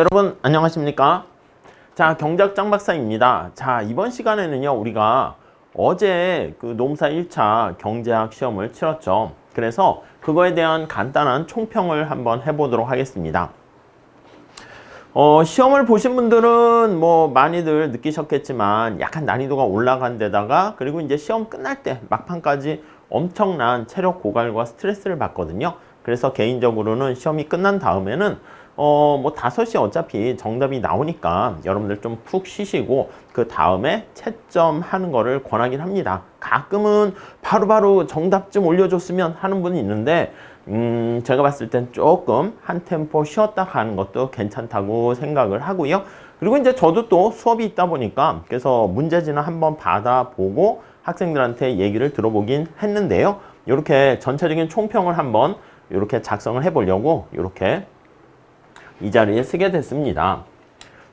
여러분 안녕하십니까? 자, 경작 짱박사입니다. 자, 이번 시간에는요 우리가 어제 그 노무사 1차 경제학 시험을 치렀죠. 그래서 그거에 대한 간단한 총평을 한번 해보도록 하겠습니다. 시험을 보신 분들은 뭐 많이들 느끼셨겠지만 약간 난이도가 올라간 데다가 그리고 이제 시험 끝날 때 막판까지 엄청난 체력 고갈과 스트레스를 받거든요. 그래서 개인적으로는 시험이 끝난 다음에는 뭐 5시 어차피 정답이 나오니까 여러분들 좀 푹 쉬시고 그 다음에 채점하는 거를 권하긴 합니다. 가끔은 바로바로 정답 좀 올려줬으면 하는 분이 있는데 제가 봤을 땐 조금 한 템포 쉬었다 가는 것도 괜찮다고 생각을 하고요. 그리고 이제 저도 또 수업이 있다 보니까 그래서 문제지는 한번 받아보고 학생들한테 얘기를 들어보긴 했는데요. 이렇게 전체적인 총평을 한번 이렇게 작성을 해보려고 이렇게 이 자리에 쓰게 됐습니다.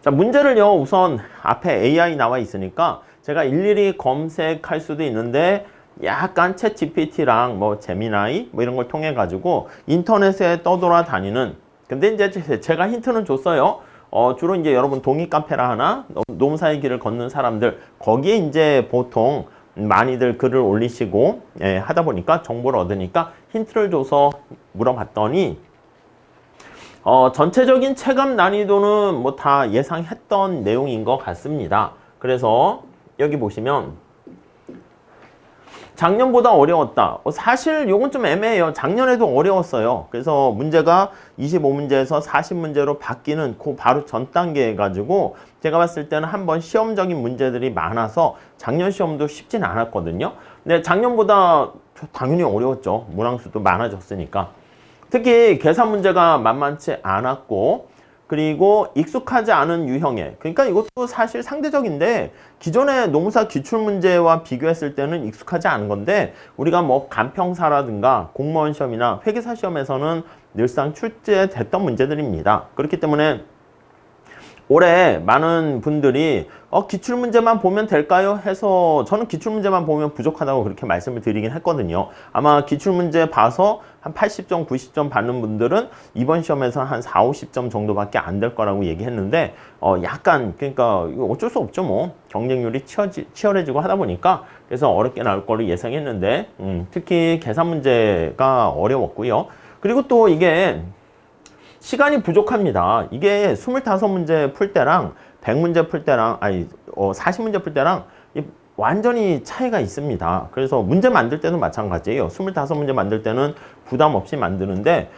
자, 문제를요 우선 앞에 AI 나와 있으니까 제가 일일이 검색할 수도 있는데 약간 챗 GPT랑 뭐 제미나이 뭐 이런 걸 통해 가지고 인터넷에 떠돌아다니는, 근데 이제 제가 힌트는 줬어요. 주로 이제 여러분 동의 카페라 하나 노무사의 길을 걷는 사람들 거기에 이제 보통 많이들 글을 올리시고 하다 보니까 정보를 얻으니까 힌트를 줘서 물어봤더니 전체적인 체감 난이도는 뭐 다 예상했던 내용인 것 같습니다. 그래서 여기 보시면 작년보다 어려웠다. 사실 요건 좀 애매해요. 작년에도 어려웠어요. 그래서 문제가 25문제에서 40문제로 바뀌는 그 바로 전 단계 해가지고 제가 봤을 때는 한번 시험적인 문제들이 많아서 작년 시험도 쉽진 않았거든요. 근데 작년보다 당연히 어려웠죠. 문항수도 많아졌으니까. 특히 계산 문제가 만만치 않았고 그리고 익숙하지 않은 유형의, 그러니까 이것도 사실 상대적인데 기존의 노무사 기출문제와 비교했을 때는 익숙하지 않은 건데 우리가 뭐 간평사라든가 공무원 시험이나 회계사 시험에서는 늘상 출제됐던 문제들입니다. 그렇기 때문에 올해 많은 분들이 기출문제만 보면 될까요? 해서 저는 기출문제만 보면 부족하다고 그렇게 말씀을 드리긴 했거든요. 아마 기출문제 봐서 한 80점, 90점 받는 분들은 이번 시험에서 한 4, 50점 정도밖에 안 될 거라고 얘기했는데 약간 그러니까 어쩔 수 없죠. 뭐 경쟁률이 치열해지고 하다 보니까 그래서 어렵게 나올 거를 예상했는데 특히 계산 문제가 어려웠고요. 그리고 또 이게 시간이 부족합니다. 이게 25문제 풀 때랑 100문제 풀 때랑 40문제 풀 때랑 완전히 차이가 있습니다. 그래서 문제 만들 때도 마찬가지예요. 25문제 만들 때는 부담 없이 만드는데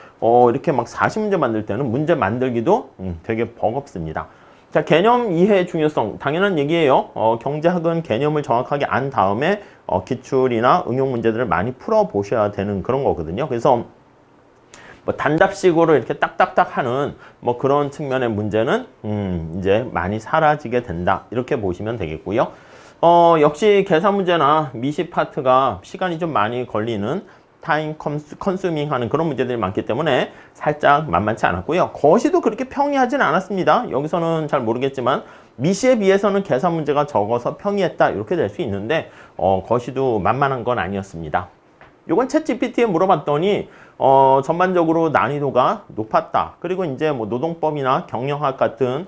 이렇게 막 40문제 만들 때는 문제 만들기도 되게 버겁습니다. 자, 개념 이해 중요성 당연한 얘기예요. 경제학은 개념을 정확하게 안 다음에 기출이나 응용 문제들을 많이 풀어 보셔야 되는 그런 거거든요. 그래서 뭐 단답식으로 이렇게 딱딱딱 하는 뭐 그런 측면의 문제는 이제 많이 사라지게 된다. 이렇게 보시면 되겠고요. 역시 계산 문제나 미시 파트가 시간이 좀 많이 걸리는 타임 컨수밍 하는 그런 문제들이 많기 때문에 살짝 만만치 않았고요. 거시도 그렇게 평이하진 않았습니다. 여기서는 잘 모르겠지만 미시에 비해서는 계산 문제가 적어서 평이했다. 이렇게 될 수 있는데 거시도 만만한 건 아니었습니다. 요건 챗 GPT에 물어봤더니 전반적으로 난이도가 높았다. 그리고 이제 뭐 노동법이나 경영학 같은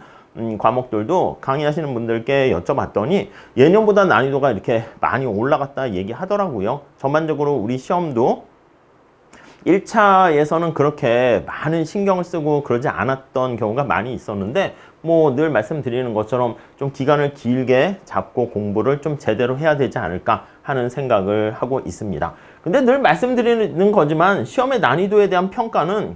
과목들도 강의하시는 분들께 여쭤봤더니 예년보다 난이도가 이렇게 많이 올라갔다 얘기하더라고요. 전반적으로 우리 시험도 1차에서는 그렇게 많은 신경을 쓰고 그러지 않았던 경우가 많이 있었는데 뭐 늘 말씀드리는 것처럼 좀 기간을 길게 잡고 공부를 좀 제대로 해야 되지 않을까 하는 생각을 하고 있습니다. 근데 늘 말씀드리는 거지만 시험의 난이도에 대한 평가는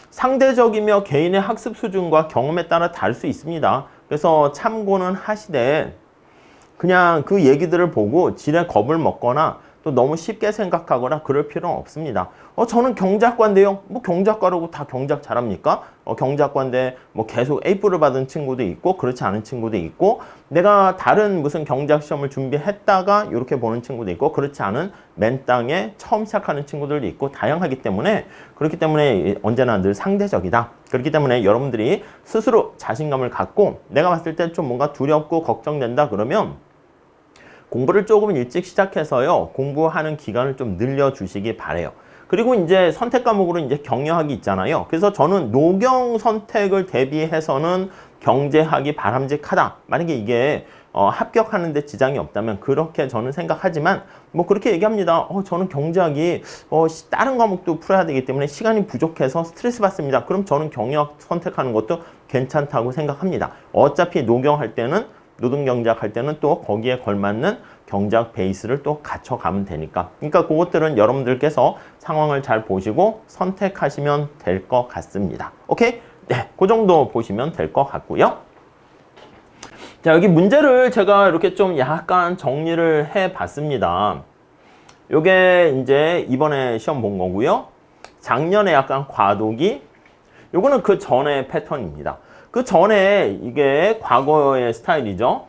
상대적이며 개인의 학습 수준과 경험에 따라 다를 수 있습니다. 그래서 참고는 하시되 그냥 그 얘기들을 보고 지레 겁을 먹거나 또 너무 쉽게 생각하거나 그럴 필요는 없습니다. 저는 경제학과인데요. 뭐 경제학과라고 다 경제학 잘합니까? 경제학과인데 뭐 계속 A뿔을 받은 친구도 있고 그렇지 않은 친구도 있고 내가 다른 무슨 경제학 시험을 준비했다가 이렇게 보는 친구도 있고 그렇지 않은 맨 땅에 처음 시작하는 친구들도 있고 다양하기 때문에 그렇기 때문에 언제나 늘 상대적이다. 그렇기 때문에 여러분들이 스스로 자신감을 갖고 내가 봤을 때 좀 뭔가 두렵고 걱정된다 그러면 공부를 조금 일찍 시작해서요. 공부하는 기간을 좀 늘려주시기 바래요. 그리고 이제 선택 과목으로 이제 경영학이 있잖아요. 그래서 저는 노경 선택을 대비해서는 경제학이 바람직하다. 만약에 이게 합격하는 데 지장이 없다면 그렇게 저는 생각하지만 뭐 그렇게 얘기합니다. 저는 경제학이 다른 과목도 풀어야 되기 때문에 시간이 부족해서 스트레스 받습니다. 그럼 저는 경영학 선택하는 것도 괜찮다고 생각합니다. 어차피 노경 할 때는 노동경제학 할 때는 또 거기에 걸맞는 경제학 베이스를 또 갖춰가면 되니까. 그러니까 그것들은 여러분들께서 상황을 잘 보시고 선택하시면 될 것 같습니다. 오케이? 네, 그 정도 보시면 될 것 같고요. 자, 여기 문제를 제가 이렇게 좀 약간 정리를 해 봤습니다. 요게 이제 이번에 시험 본 거고요. 작년에 약간 과도기. 요거는 그 전의 패턴입니다. 그 전에 이게 과거의 스타일이죠.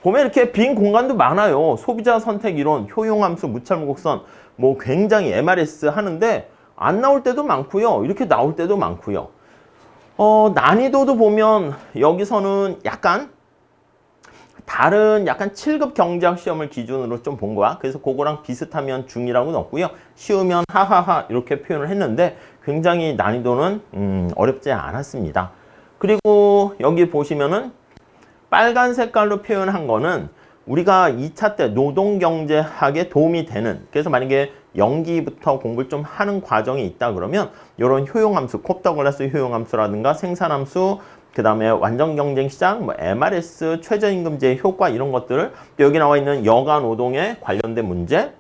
보면 이렇게 빈 공간도 많아요. 소비자 선택 이론, 효용함수, 무찰무곡선, 뭐 굉장히 MRS 하는데 안 나올 때도 많고요. 이렇게 나올 때도 많고요. 난이도도 보면 여기서는 약간 다른 약간 7급 경제학 시험을 기준으로 좀 본 거야. 그래서 그거랑 비슷하면 중이라고 넣었고요. 쉬우면 하하하 이렇게 표현을 했는데 굉장히 난이도는 어렵지 않았습니다. 그리고 여기 보시면은 빨간 색깔로 표현한 거는 우리가 2차 때 노동경제학에 도움이 되는, 그래서 만약에 연기부터 공부를 좀 하는 과정이 있다 그러면 이런 효용함수, 콥더글라스 효용함수라든가 생산함수, 그 다음에 완전경쟁시장, 뭐 MRS, 최저임금제의 효과 이런 것들을, 또 여기 나와 있는 여가 노동에 관련된 문제,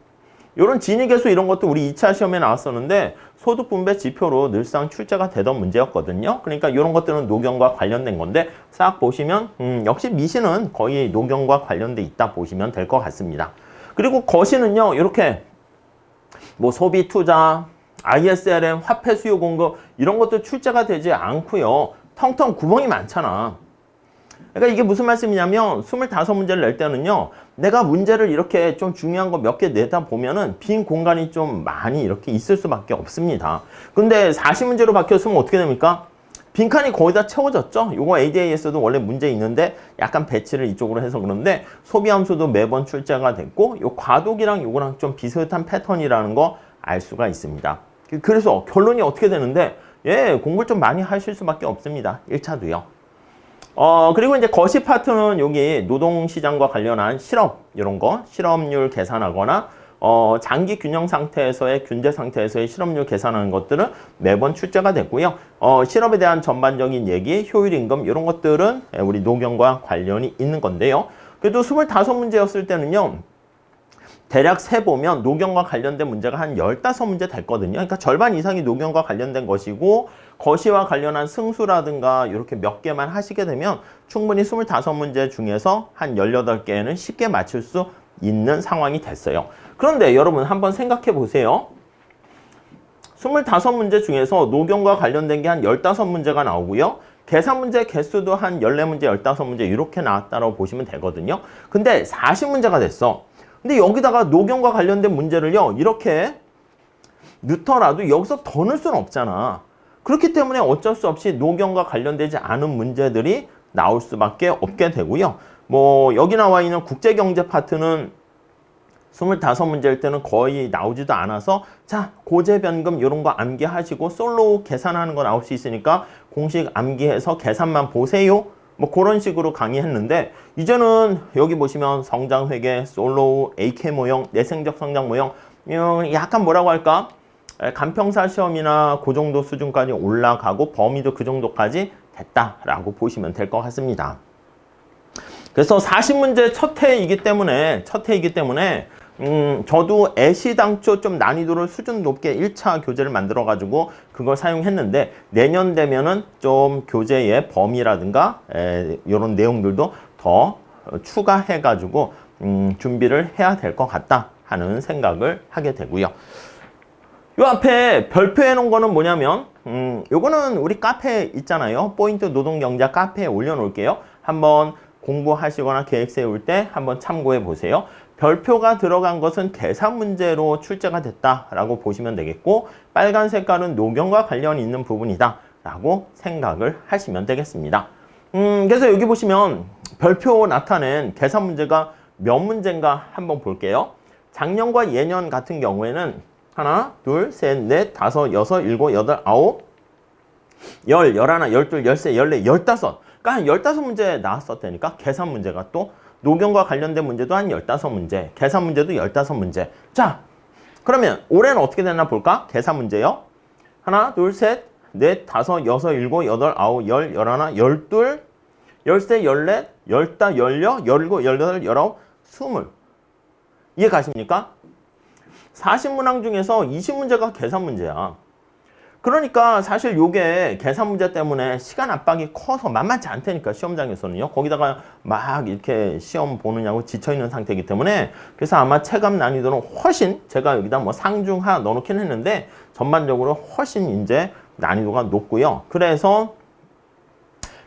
이런 진위계수 이런 것도 우리 2차 시험에 나왔었는데 소득분배 지표로 늘상 출제가 되던 문제였거든요. 그러니까 이런 것들은 노경과 관련된 건데 싹 보시면 역시 미시는 거의 노경과 관련돼 있다 보시면 될 것 같습니다. 그리고 거시는요, 이렇게 뭐 소비 투자, ISRM, 화폐 수요 공급 이런 것도 출제가 되지 않고요. 텅텅 구멍이 많잖아. 그러니까 이게 무슨 말씀이냐면 25문제를 낼 때는요, 내가 문제를 이렇게 좀 중요한 거 몇 개 내다 보면은 빈 공간이 좀 많이 이렇게 있을 수밖에 없습니다. 근데 40문제로 바뀌었으면 어떻게 됩니까? 빈칸이 거의 다 채워졌죠? 요거 ADA에서도 원래 문제 있는데 약간 배치를 이쪽으로 해서 그런데 소비함수도 매번 출제가 됐고 요 과도기랑 요거랑 좀 비슷한 패턴이라는 거 알 수가 있습니다. 그래서 결론이 어떻게 되는데 공부를 좀 많이 하실 수밖에 없습니다. 1차도요. 그리고 이제 거시 파트는 여기 노동시장과 관련한 실업, 이런 거, 실업률 계산하거나, 장기 균형 상태에서의, 균제 상태에서의 실업률 계산하는 것들은 매번 출제가 됐고요. 실업에 대한 전반적인 얘기, 효율 임금, 이런 것들은 우리 노경과 관련이 있는 건데요. 그래도 25문제였을 때는요, 대략 세보면 노경과 관련된 문제가 한 15문제 됐거든요. 그러니까 절반 이상이 노경과 관련된 것이고 거시와 관련한 승수라든가 이렇게 몇 개만 하시게 되면 충분히 25문제 중에서 한 18개는 쉽게 맞출 수 있는 상황이 됐어요. 그런데 여러분 한번 생각해 보세요. 25문제 중에서 노경과 관련된 게 한 15문제가 나오고요. 계산 문제 개수도 한 14문제, 15문제 이렇게 나왔다고 보시면 되거든요. 근데 40문제가 됐어. 근데 여기다가 노경과 관련된 문제를요, 이렇게 넣더라도 여기서 더 넣을 수는 없잖아. 그렇기 때문에 어쩔 수 없이 노경과 관련되지 않은 문제들이 나올 수밖에 없게 되고요. 뭐 여기 나와 있는 국제경제 파트는 25문제일 때는 거의 나오지도 않아서 자, 고재변금 이런 거 암기하시고 솔로 계산하는 거 나올 수 있으니까 공식 암기해서 계산만 보세요. 뭐 그런 식으로 강의했는데 이제는 여기 보시면 성장회계, 솔로우, AK 모형, 내생적 성장 모형 약간 뭐라고 할까? 간평사 시험이나 그 정도 수준까지 올라가고 범위도 그 정도까지 됐다라고 보시면 될 것 같습니다. 그래서 40문제 첫 해이기 때문에 저도 애시당초 좀 난이도를 수준 높게 1차 교재를 만들어 가지고 그걸 사용했는데 내년 되면은 좀 교재의 범위라든가 이런 내용들도 더 추가해 가지고 준비를 해야 될 것 같다 하는 생각을 하게 되고요. 요 앞에 별표해 놓은 거는 뭐냐면 요거는 우리 카페에 있잖아요. 포인트 노동경제 카페에 올려 놓을게요. 한번 공부하시거나 계획 세울 때 한번 참고해 보세요. 별표가 들어간 것은 계산 문제로 출제가 됐다라고 보시면 되겠고 빨간 색깔은 노경과 관련이 있는 부분이다 라고 생각을 하시면 되겠습니다. 그래서 여기 보시면 별표 나타낸 계산 문제가 몇 문제인가 한번 볼게요. 작년과 예년 같은 경우에는 하나, 둘, 셋, 넷, 다섯, 여섯, 일곱, 여덟, 아홉, 열, 열하나, 열둘, 열세, 열네, 열다섯. 그러니까 한 15문제 나왔었다니까. 계산 문제가 또 노경과 관련된 문제도 한 15문제, 계산 문제도 15문제. 자, 그러면 올해는 어떻게 됐나 볼까? 계산 문제요. 하나, 둘, 셋, 넷, 다섯, 여섯, 일곱, 여덟, 아홉, 열, 열하나, 열둘, 열세, 열넷, 열다, 열여, 열일곱, 열여덟, 열아홉, 스물. 이해 가십니까? 40문항 중에서 20문제가 계산 문제야. 그러니까 사실 요게 계산 문제 때문에 시간 압박이 커서 만만치 않다니까, 시험장에서는요. 거기다가 막 이렇게 시험 보느냐고 지쳐있는 상태이기 때문에. 그래서 아마 체감 난이도는 훨씬, 제가 여기다 뭐 상중하 넣어놓긴 했는데 전반적으로 훨씬 이제 난이도가 높고요. 그래서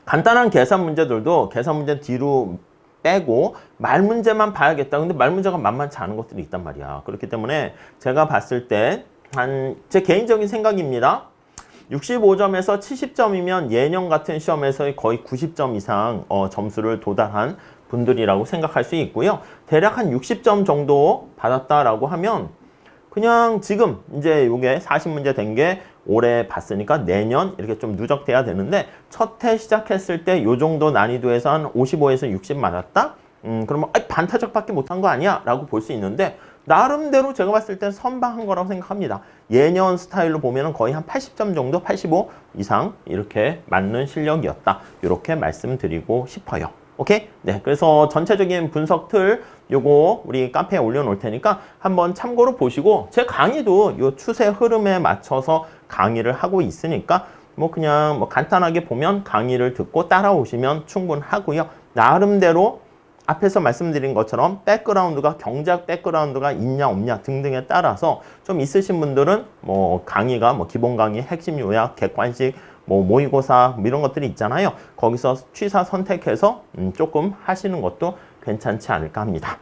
간단한 계산 문제들도 계산 문제 뒤로 빼고 말 문제만 봐야겠다. 근데 말 문제가 만만치 않은 것들이 있단 말이야. 그렇기 때문에 제가 봤을 때 제 개인적인 생각입니다. 65점에서 70점이면 예년 같은 시험에서 거의 90점 이상 점수를 도달한 분들이라고 생각할 수 있고요. 대략 한 60점 정도 받았다라고 하면 그냥 지금 이제 요게 40문제 된 게 올해 봤으니까 내년 이렇게 좀 누적돼야 되는데 첫 해 시작했을 때 요 정도 난이도에서 한 55에서 60 맞았다? 그러면 반타작밖에 못한 거 아니야? 라고 볼 수 있는데 나름대로 제가 봤을 땐 선방한 거라고 생각합니다. 예년 스타일로 보면 거의 한 80점 정도, 85 이상 이렇게 맞는 실력이었다. 이렇게 말씀드리고 싶어요. 오케이? 네, 그래서 전체적인 분석 틀 요거 우리 카페에 올려놓을 테니까 한번 참고로 보시고 제 강의도 요 추세 흐름에 맞춰서 강의를 하고 있으니까 뭐 그냥 뭐 간단하게 보면 강의를 듣고 따라오시면 충분하고요. 나름대로 앞에서 말씀드린 것처럼 백그라운드가 경제학 백그라운드가 있냐 없냐 등등에 따라서 좀 있으신 분들은 뭐 강의가 뭐 기본 강의, 핵심 요약, 객관식, 뭐 모의고사 뭐 이런 것들이 있잖아요. 거기서 취사 선택해서 조금 하시는 것도 괜찮지 않을까 합니다.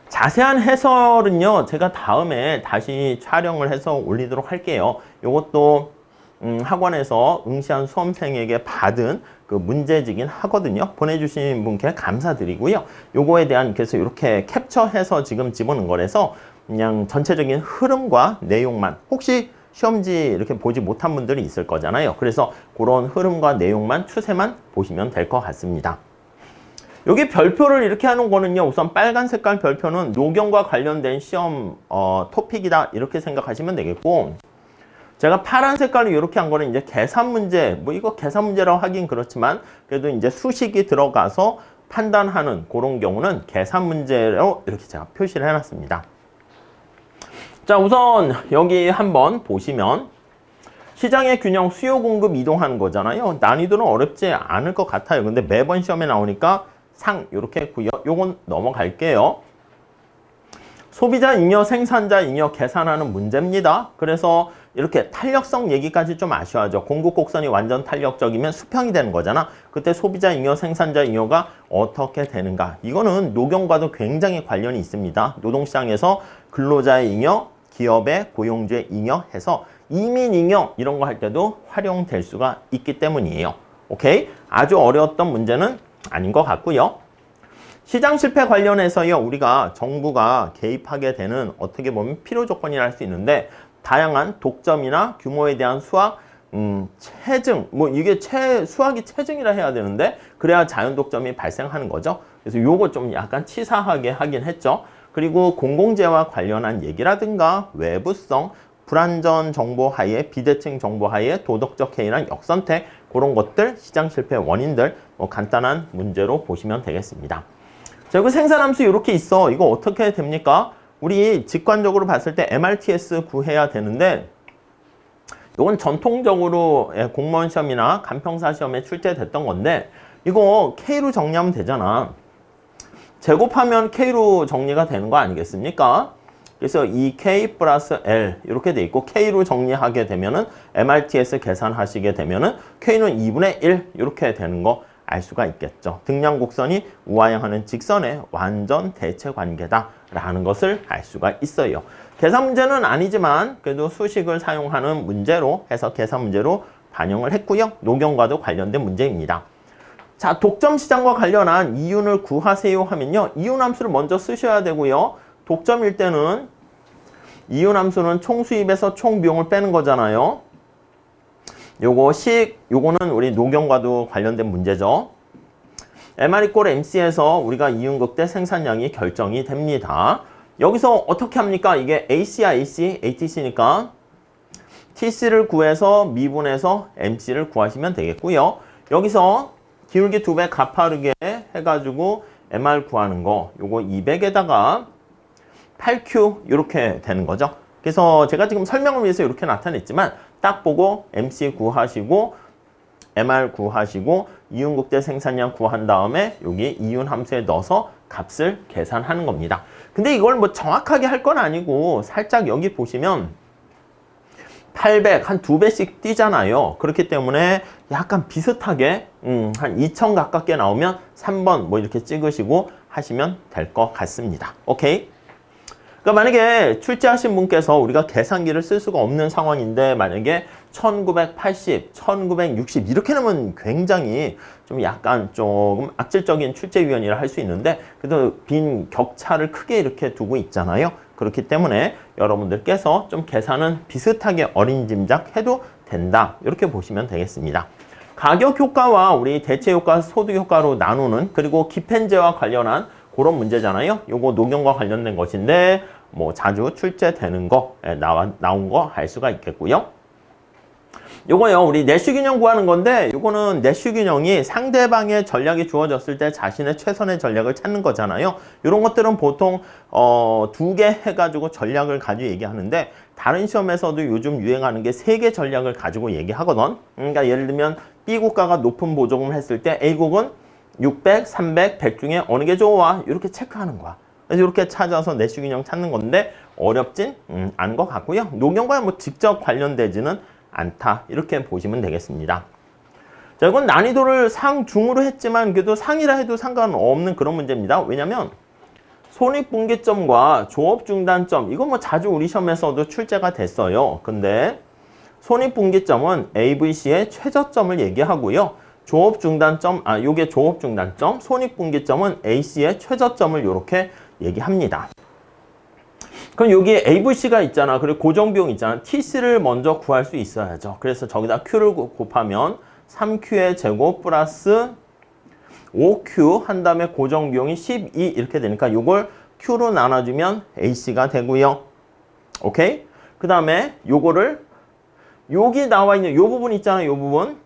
자세한 해설은요, 제가 다음에 다시 촬영을 해서 올리도록 할게요. 요것도 학원에서 응시한 수험생에게 받은 그 문제지긴 하거든요. 보내주신 분께 감사드리고요. 요거에 대한 그래서 이렇게 캡처해서 지금 집어넣은 거라서 그냥 전체적인 흐름과 내용만 혹시 시험지 이렇게 보지 못한 분들이 있을 거잖아요. 그래서 그런 흐름과 내용만 추세만 보시면 될 것 같습니다. 여기 별표를 이렇게 하는 거는요. 우선 빨간 색깔 별표는 노경과 관련된 시험 토픽이다 이렇게 생각하시면 되겠고 제가 파란 색깔로 이렇게 한 거는 이제 계산 문제, 뭐 이거 계산 문제라고 하긴 그렇지만 그래도 이제 수식이 들어가서 판단하는 그런 경우는 계산 문제로 이렇게 제가 표시를 해놨습니다. 자, 우선 여기 한번 보시면 시장의 균형, 수요 공급 이동하는 거잖아요. 난이도는 어렵지 않을 것 같아요. 근데 매번 시험에 나오니까 상 이렇게 했고요. 요건 넘어갈게요. 소비자 잉여, 생산자 잉여 계산하는 문제입니다. 그래서 이렇게 탄력성 얘기까지 좀 아셔야죠. 공급 곡선이 완전 탄력적이면 수평이 되는 거잖아. 그때 소비자 잉여, 생산자 잉여가 어떻게 되는가. 이거는 노경과도 굉장히 관련이 있습니다. 노동시장에서 근로자의 잉여, 기업의 고용주의 잉여 해서 이민 잉여 이런 거 할 때도 활용될 수가 있기 때문이에요. 오케이? 아주 어려웠던 문제는 아닌 것 같고요. 시장 실패 관련해서요, 우리가 정부가 개입하게 되는 어떻게 보면 필요 조건이라 할 수 있는데 다양한 독점이나 규모에 대한 수학, 체증, 뭐 이게 수학이 체증이라 해야 되는데 그래야 자연 독점이 발생하는 거죠. 그래서 요거 좀 약간 치사하게 하긴 했죠. 그리고 공공재와 관련한 얘기라든가 외부성, 불안전 정보 하에, 비대칭 정보 하에 도덕적 해이나 역선택 그런 것들, 시장 실패 원인들 뭐 간단한 문제로 보시면 되겠습니다. 자, 그리고 생산함수 이렇게 있어. 이거 어떻게 됩니까? 우리 직관적으로 봤을 때 MRTS 구해야 되는데 이건 전통적으로 공무원 시험이나 간평사 시험에 출제됐던 건데 이거 K로 정리하면 되잖아. 제곱하면 K로 정리가 되는 거 아니겠습니까? 그래서 2K 플러스 L 이렇게 돼 있고 K로 정리하게 되면은 MRTS 계산하시게 되면은 K는 2분의 1 이렇게 되는 거 알 수가 있겠죠. 등량 곡선이 우하향하는 직선의 완전 대체 관계다라는 것을 알 수가 있어요. 계산 문제는 아니지만 그래도 수식을 사용하는 문제로 해서 계산 문제로 반영을 했고요. 노경과도 관련된 문제입니다. 자, 독점 시장과 관련한 이윤을 구하세요 하면요. 이윤 함수를 먼저 쓰셔야 되고요. 독점일 때는 이윤 함수는 총 수입에서 총 비용을 빼는 거잖아요. 요거는 우리 녹용과도 관련된 문제죠. MR = MC에서 우리가 이윤극대 생산량이 결정이 됩니다. 여기서 어떻게 합니까? 이게 AC야, AC, ATC니까 TC를 구해서 미분해서 MC를 구하시면 되겠고요. 여기서 기울기 2배 가파르게 해가지고 MR 구하는 거 요거 200에다가 8Q 이렇게 되는 거죠. 그래서 제가 지금 설명을 위해서 이렇게 나타냈지만 딱 보고 MC 구하시고 MR 구하시고 이윤극대 생산량 구한 다음에 여기 이윤 함수에 넣어서 값을 계산하는 겁니다. 근데 이걸 뭐 정확하게 할 건 아니고 살짝 여기 보시면 800 한 2배씩 뛰잖아요. 그렇기 때문에 약간 비슷하게 한 2000 가깝게 나오면 3번 뭐 이렇게 찍으시고 하시면 될 것 같습니다. 오케이? 그러니까 만약에 출제하신 분께서 우리가 계산기를 쓸 수가 없는 상황인데 만약에 1980, 1960 이렇게 되면 굉장히 좀 약간 조금 악질적인 출제위원이라 할 수 있는데 그래도 빈 격차를 크게 이렇게 두고 있잖아요. 그렇기 때문에 여러분들께서 좀 계산은 비슷하게 어림짐작 해도 된다. 이렇게 보시면 되겠습니다. 가격 효과와 우리 대체 효과, 소득 효과로 나누는 그리고 기펜제와 관련한 그런 문제잖아요. 요거 녹용과 관련된 것인데 뭐 자주 출제되는 거 나온 거 알 수가 있겠고요. 요거요 우리 내슈균형 구하는 건데 요거는 내슈균형이 상대방의 전략이 주어졌을 때 자신의 최선의 전략을 찾는 거잖아요. 이런 것들은 보통 2개 해가지고 전략을 가지고 얘기하는데 다른 시험에서도 요즘 유행하는 게 3개 전략을 가지고 얘기하거든. 그러니까 예를 들면 B국가가 높은 보조금을 했을 때 A국은 600, 300, 100 중에 어느 게 좋아? 이렇게 체크하는 거야. 그래서 이렇게 찾아서 내슈균형 찾는 건데 어렵진 않은 것 같고요. 녹용과 뭐 직접 관련되지는 않다. 이렇게 보시면 되겠습니다. 자, 이건 난이도를 상, 중으로 했지만 그래도 상이라 해도 상관없는 그런 문제입니다. 왜냐면 손익분기점과 조업중단점 이건 뭐 자주 우리 시험에서도 출제가 됐어요. 근데 손익분기점은 AVC의 최저점을 얘기하고요. 조업중단점, 요게 조업중단점, 손익분기점은 AC의 최저점을 이렇게 얘기합니다. 그럼 여기 AVC가 있잖아. 그리고 고정비용 있잖아. TC를 먼저 구할 수 있어야죠. 그래서 저기다 Q를 곱하면 3Q의 제곱 플러스 5Q 한 다음에 고정비용이 12 이렇게 되니까 이걸 Q로 나눠주면 AC가 되고요. 오케이? 그 다음에 요거를 여기 나와 있는 요 부분 있잖아요. 요 부분.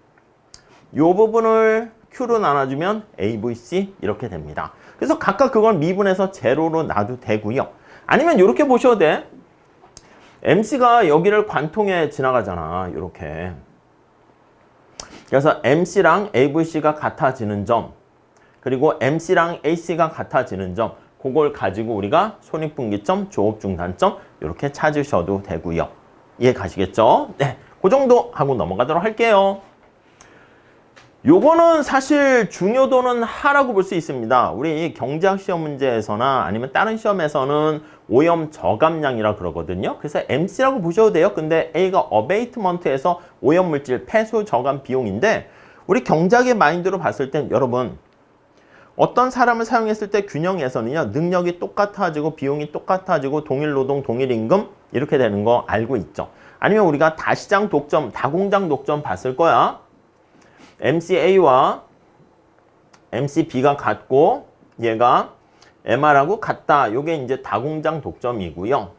요 부분을 Q로 나눠주면 AVC 이렇게 됩니다. 그래서 각각 그걸 미분해서 제로로 놔도 되고요. 아니면 이렇게 보셔도 돼. MC가 여기를 관통해 지나가잖아. 이렇게. 그래서 MC랑 AVC가 같아지는 점 그리고 MC랑 AC가 같아지는 점 그걸 가지고 우리가 손익분기점, 조업중단점 이렇게 찾으셔도 되고요. 이해 가시겠죠? 네, 그 정도 하고 넘어가도록 할게요. 요거는 사실 중요도는 하라고 볼 수 있습니다. 우리 경제학 시험 문제에서나 아니면 다른 시험에서는 오염 저감량이라 그러거든요. 그래서 MC라고 보셔도 돼요. 근데 A가 어베이트먼트에서 오염물질 폐수 저감 비용인데 우리 경제학의 마인드로 봤을 땐 여러분 어떤 사람을 사용했을 때 균형에서는요. 능력이 똑같아지고 비용이 똑같아지고 동일 노동, 동일 임금 이렇게 되는 거 알고 있죠. 아니면 우리가 다시장 독점, 다공장 독점 봤을 거야. MCA와 MCB가 같고 얘가 MR하고 같다. 요게 이제 다공장 독점이고요.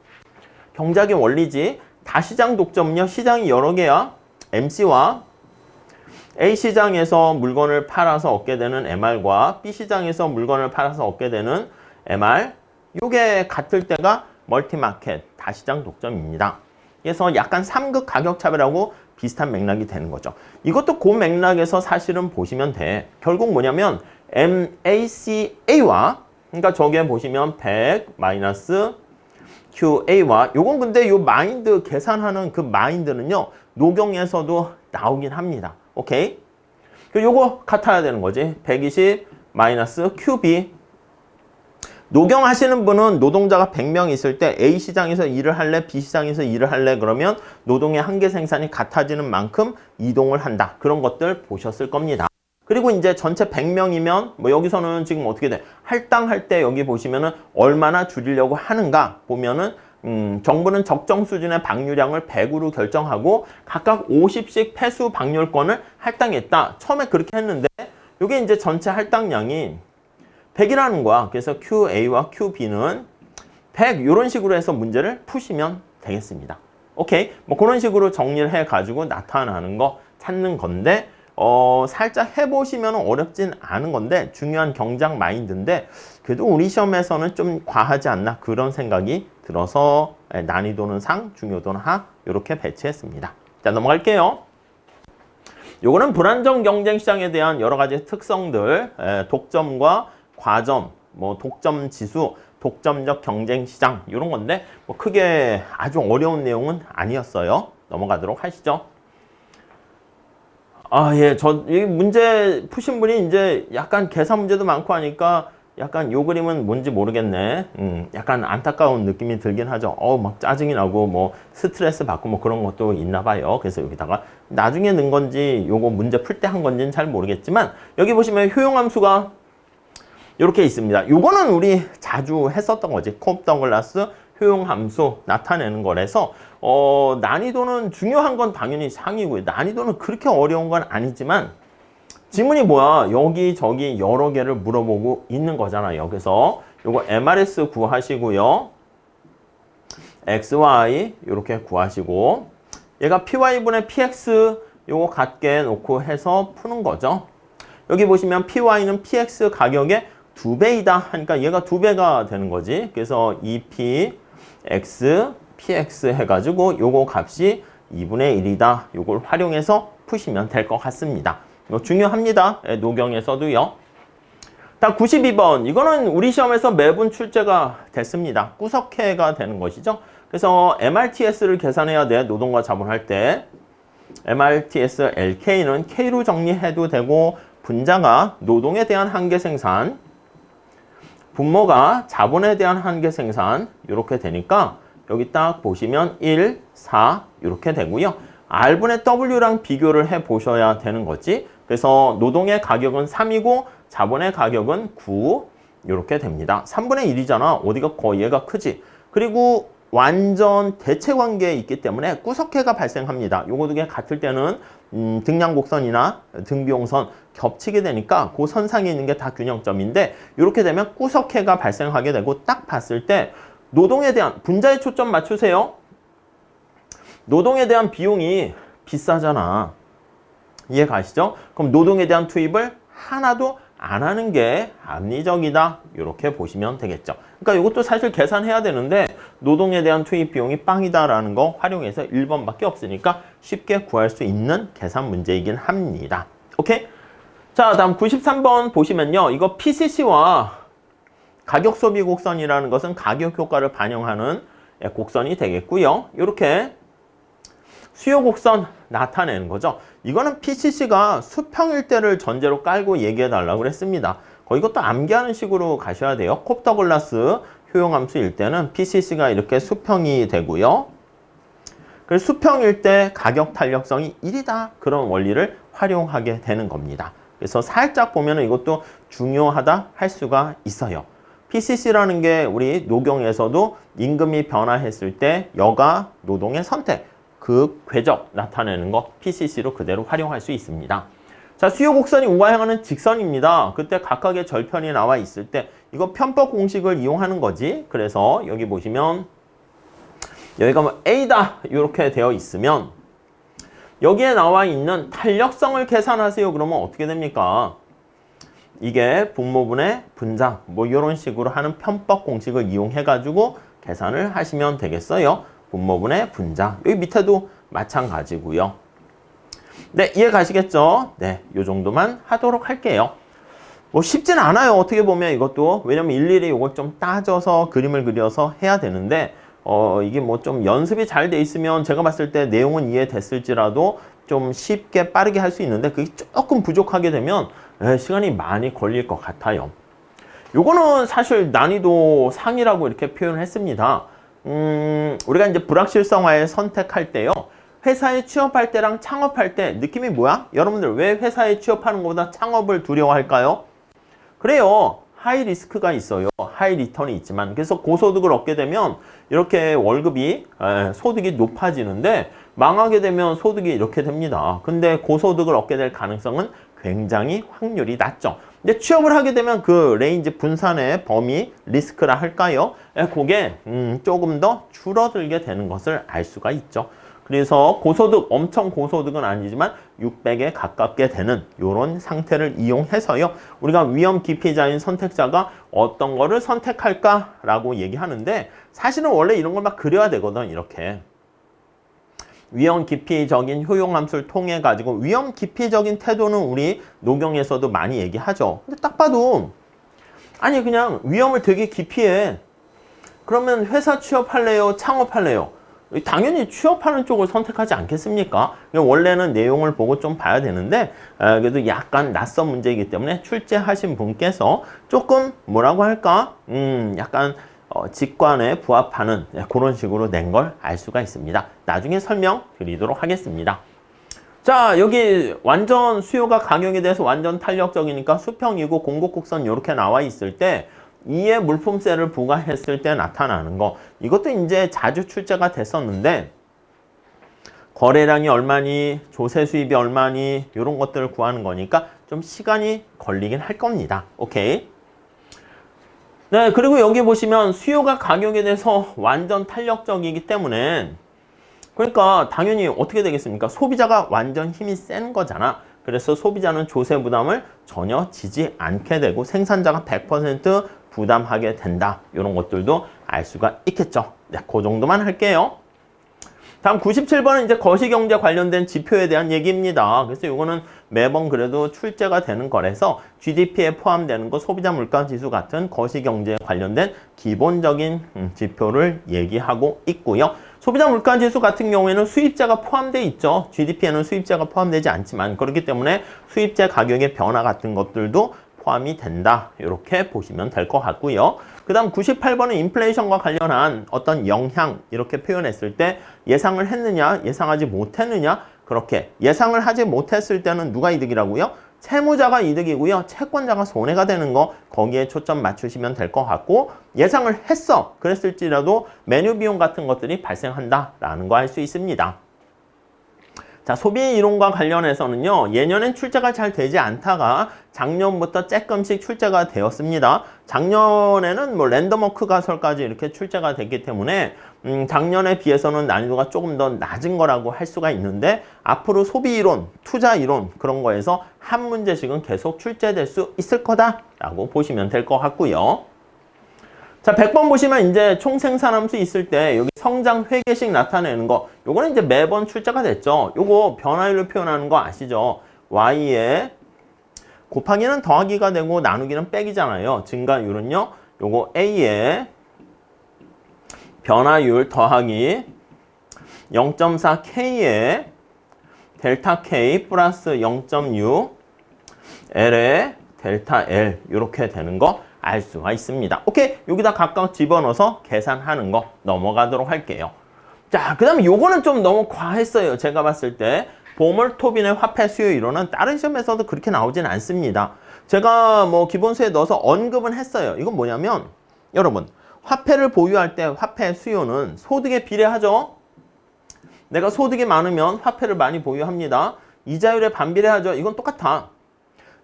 경제학의 원리지. 다시장 독점은요. 시장이 여러 개야. MC와 A시장에서 물건을 팔아서 얻게 되는 MR과 B시장에서 물건을 팔아서 얻게 되는 MR 요게 같을 때가 멀티마켓 다시장 독점입니다. 그래서 약간 3급 가격 차별하고 비슷한 맥락이 되는 거죠. 이것도 그 맥락에서 사실은 보시면 돼. 결국 뭐냐면 MACA와 그러니까 저기에 보시면 100 마이너스 QA와 요건 근데 요 마인드 계산하는 그 마인드는요. 녹용에서도 나오긴 합니다. 오케이? 요거 같아야 되는 거지. 120 마이너스 QB 녹용 하시는 분은 노동자가 100명 있을 때 A시장에서 일을 할래, B시장에서 일을 할래 그러면 노동의 한계 생산이 같아지는 만큼 이동을 한다. 그런 것들 보셨을 겁니다. 그리고 이제 전체 100명이면 뭐 여기서는 지금 어떻게 돼? 할당할 때 여기 보시면은 얼마나 줄이려고 하는가 보면은 정부는 적정 수준의 방류량을 100으로 결정하고 각각 50씩 폐수 방류권을 할당했다. 처음에 그렇게 했는데 이게 이제 전체 할당량이 100이라는 거야. 그래서 QA와 QB는 100 이런 식으로 해서 문제를 푸시면 되겠습니다. 오케이. 뭐 그런 식으로 정리를 해가지고 나타나는 거 찾는 건데 살짝 해보시면 어렵진 않은 건데 중요한 경장 마인드인데 그래도 우리 시험에서는 좀 과하지 않나 그런 생각이 들어서 난이도는 상, 중요도는 하 이렇게 배치했습니다. 자, 넘어갈게요. 요거는 불안정 경쟁 시장에 대한 여러 가지 특성들, 독점과 과점, 뭐 독점 지수, 독점적 경쟁 시장 이런 건데 뭐 크게 아주 어려운 내용은 아니었어요. 넘어가도록 하시죠. 예, 이 문제 푸신 분이 이제 약간 계산 문제도 많고 하니까 약간 요 그림은 뭔지 모르겠네. 약간 안타까운 느낌이 들긴 하죠. 막 짜증이 나고 뭐 스트레스 받고 뭐 그런 것도 있나 봐요. 그래서 여기다가 나중에 넣은 건지 요거 문제 풀 때 한 건지는 잘 모르겠지만 여기 보시면 효용함수가 이렇게 있습니다. 요거는 우리 자주 했었던 거지. 콥 더글라스 효용함수 나타내는 거라서 난이도는 중요한 건 당연히 상이고요. 난이도는 그렇게 어려운 건 아니지만 지문이 뭐야? 여기저기 여러 개를 물어보고 있는 거잖아요. 그래서 요거 MRS 구하시고요. XY 이렇게 구하시고 얘가 PY분의 PX 요거 같게 놓고 해서 푸는 거죠. 여기 보시면 PY는 PX 가격의 2배이다 하니까 얘가 2배가 되는 거지. 그래서 2P X PX 해가지고 요거 값이 2분의 1이다. 요걸 활용해서 푸시면 될 것 같습니다. 이거 중요합니다. 노경에서도요. 다음 92번. 이거는 우리 시험에서 매분 출제가 됐습니다. 구석해가 되는 것이죠. 그래서 MRTS를 계산해야 돼. 노동과 자본할 때. MRTS LK는 K로 정리해도 되고 분자가 노동에 대한 한계 생산, 분모가 자본에 대한 한계 생산 이렇게 되니까 여기 딱 보시면 1, 4 이렇게 되고요. R분의 W랑 비교를 해 보셔야 되는 거지. 그래서 노동의 가격은 3이고 자본의 가격은 9 이렇게 됩니다. 3분의 1이잖아. 어디가 얘가 크지. 그리고 완전 대체 관계에 있기 때문에 구석해가 발생합니다. 요거 두 개 같을 때는 등량곡선이나 등비용선 겹치게 되니까 그 선상에 있는 게 다 균형점인데 이렇게 되면 구석해가 발생하게 되고 딱 봤을 때 노동에 대한 분자에 초점 맞추세요. 노동에 대한 비용이 비싸잖아. 이해 가시죠? 그럼 노동에 대한 투입을 하나도 안 하는 게 합리적이다. 이렇게 보시면 되겠죠. 그러니까 이것도 사실 계산해야 되는데 노동에 대한 투입 비용이 빵이다라는 거 활용해서 1번밖에 없으니까 쉽게 구할 수 있는 계산 문제이긴 합니다. 오케이? 자, 다음 93번 보시면요. 이거 PCC와 가격 소비 곡선이라는 것은 가격 효과를 반영하는 곡선이 되겠고요. 이렇게 수요 곡선 나타내는 거죠. 이거는 PCC가 수평일 때를 전제로 깔고 얘기해 달라고 그랬습니다. 이것도 암기하는 식으로 가셔야 돼요. 콥 더글라스 효용함수일 때는 PCC가 이렇게 수평이 되고요. 그래서 수평일 때 가격 탄력성이 1이다. 그런 원리를 활용하게 되는 겁니다. 그래서 살짝 보면 이것도 중요하다 할 수가 있어요. PCC라는 게 우리 노경에서도 임금이 변화했을 때 여가 노동의 선택, 그 궤적 나타내는 거 PCC로 그대로 활용할 수 있습니다. 자, 수요 곡선이 우가 향하는 직선입니다. 그때 각각의 절편이 나와 있을 때 이거 편법 공식을 이용하는 거지. 그래서 여기 보시면 여기가 뭐 A다 이렇게 되어 있으면 여기에 나와 있는 탄력성을 계산하세요. 그러면 어떻게 됩니까? 이게 분모분의 분자 뭐 이런 식으로 하는 편법 공식을 이용해 가지고 계산을 하시면 되겠어요. 분모분의 분자. 여기 밑에도 마찬가지고요. 네, 이해 가시겠죠? 네, 요 정도만 하도록 할게요. 뭐 쉽진 않아요. 어떻게 보면 이것도. 왜냐면 일일이 이걸 좀 따져서 그림을 그려서 해야 되는데 이게 뭐 좀 연습이 잘 돼 있으면 제가 봤을 때 내용은 이해됐을지라도 좀 쉽게 빠르게 할 수 있는데 그게 조금 부족하게 되면 시간이 많이 걸릴 것 같아요. 요거는 사실 난이도 상이라고 이렇게 표현을 했습니다. 우리가 이제 불확실성화에 선택할 때요. 회사에 취업할 때랑 창업할 때 느낌이 뭐야? 여러분들 왜 회사에 취업하는 것보다 창업을 두려워할까요? 그래요. 하이 리스크가 있어요. 하이 리턴이 있지만. 그래서 고소득을 얻게 되면 이렇게 월급이 소득이 높아지는데 망하게 되면 소득이 이렇게 됩니다. 근데 고소득을 얻게 될 가능성은 굉장히 확률이 낮죠. 근데 취업을 하게 되면 그 레인지 분산의 범위 리스크라 할까요? 그게 조금 더 줄어들게 되는 것을 알 수가 있죠. 그래서 고소득, 엄청 고소득은 아니지만 600에 가깝게 되는 이런 상태를 이용해서요. 우리가 위험 기피자인 선택자가 어떤 거를 선택할까라고 얘기하는데 사실은 원래 이런 걸 막 그려야 되거든. 이렇게. 위험 기피적인 효용함수를 통해 가지고 위험 기피적인 태도는 우리 노경에서도 많이 얘기하죠. 근데 딱 봐도 아니 그냥 위험을 되게 기피해. 그러면 회사 취업할래요? 창업할래요? 당연히 취업하는 쪽을 선택하지 않겠습니까? 원래는 내용을 보고 좀 봐야 되는데 그래도 약간 낯선 문제이기 때문에 출제하신 분께서 조금 뭐라고 할까? 약간 직관에 부합하는 그런 식으로 낸 걸 알 수가 있습니다. 나중에 설명드리도록 하겠습니다. 자, 여기 완전 수요가 강용에 대해서 완전 탄력적이니까 수평이고 공곡곡선 이렇게 나와 있을 때 이에 물품세를 부과했을 때 나타나는 거. 이것도 이제 자주 출제가 됐었는데 거래량이 얼마니, 조세 수입이 얼마니 이런 것들을 구하는 거니까 좀 시간이 걸리긴 할 겁니다. 오케이. 네, 그리고 여기 보시면 수요가 가격에 대해서 완전 탄력적이기 때문에 그러니까 당연히 어떻게 되겠습니까? 소비자가 완전 힘이 센 거잖아. 그래서 소비자는 조세 부담을 전혀 지지 않게 되고 생산자가 100% 부담하게 된다. 이런 것들도 알 수가 있겠죠. 네, 그 정도만 할게요. 다음 97번은 이제 거시경제 관련된 지표에 대한 얘기입니다. 그래서 이거는 매번 그래도 출제가 되는 거라서 GDP에 포함되는 거 소비자 물가 지수 같은 거시경제에 관련된 기본적인 지표를 얘기하고 있고요. 소비자 물가 지수 같은 경우에는 수입자가 포함되어 있죠. GDP에는 수입자가 포함되지 않지만 그렇기 때문에 수입자 가격의 변화 같은 것들도 포함이 된다. 이렇게 보시면 될 것 같고요. 그 다음 98번은 인플레이션과 관련한 어떤 영향 이렇게 표현했을 때 예상을 했느냐 예상하지 못했느냐 그렇게 예상을 하지 못했을 때는 누가 이득이라고요? 채무자가 이득이고요. 채권자가 손해가 되는 거 거기에 초점 맞추시면 될 것 같고 예상을 했어. 그랬을지라도 메뉴 비용 같은 것들이 발생한다라는 거 알 수 있습니다. 자, 소비 이론과 관련해서는요. 예년엔 출제가 잘 되지 않다가 작년부터 조금씩 출제가 되었습니다. 작년에는 뭐 랜덤워크 가설까지 이렇게 출제가 됐기 때문에 작년에 비해서는 난이도가 조금 더 낮은 거라고 할 수가 있는데 앞으로 소비 이론, 투자 이론 그런 거에서 한 문제씩은 계속 출제될 수 있을 거다라고 보시면 될 것 같고요. 자, 100번 보시면 이제 총생산함수 있을 때 여기 성장 회계식 나타내는 거 요거는 이제 매번 출제가 됐죠. 요거 변화율을 표현하는 거 아시죠? Y에 곱하기는 더하기가 되고 나누기는 빼기잖아요. 증가율은요. 요거 A에 변화율 더하기 0.4K에 델타 K 플러스 0.6 L에 델타 L 이렇게 되는 거 알 수가 있습니다. 오케이, 여기다 각각 집어넣어서 계산하는 거 넘어가도록 할게요. 자, 그 다음에 요거는 좀 너무 과했어요. 제가 봤을 때 보물 토빈의 화폐 수요 이론은 다른 시험에서도 그렇게 나오진 않습니다. 제가 뭐 기본수에 넣어서 언급은 했어요. 이건 뭐냐면 여러분 화폐를 보유할 때 화폐 수요는 소득에 비례하죠. 내가 소득이 많으면 화폐를 많이 보유합니다. 이자율에 반비례하죠. 이건 똑같아.